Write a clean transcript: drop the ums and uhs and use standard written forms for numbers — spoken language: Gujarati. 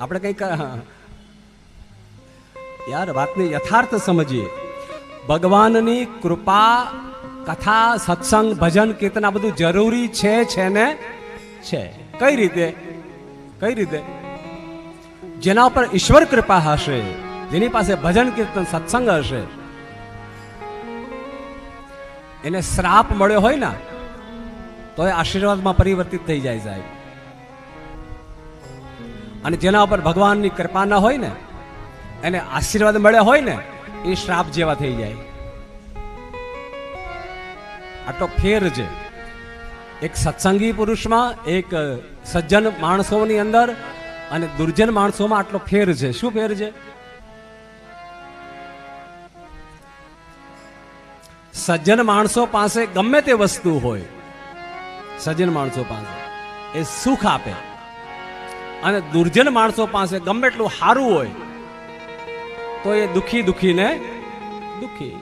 આપણે કંઈક યાર વાતને યથાર્થ સમજીએ. ભગવાનની કૃપા, કથા, સત્સંગ, ભજન, કીર્તન આ બધું જરૂરી છે ને છે. કઈ રીતે? કઈ રીતે? જેના ઉપર ઈશ્વર કૃપા હશે, જેની પાસે ભજન, કીર્તન, સત્સંગ હશે, એને શ્રાપ મળ્યો હોય ને તો એ આશીર્વાદમાં પરિવર્તિત થઈ જાય સાહેબ. અને જેના ઉપર ભગવાનની કૃપા ના હોય ને, એને આશીર્વાદ મળ્યા હોય ને, એ શ્રાપ જેવા થઈ જાય. આટલો ફેર છે એક સત્સંગી પુરુષમાં, એક સજ્જન માણસોની અંદર અને દુર્જન માણસોમાં આટલો ફેર છે. શું ફેર છે? સજ્જન માણસો પાસે ગમે તે વસ્તુ હોય, સજ્જન માણસો પાસે એ સુખ આપે, અને દુર્જન માણસો પાસે ગમે એટલું સારું હોય તો એ દુખીને દુખી.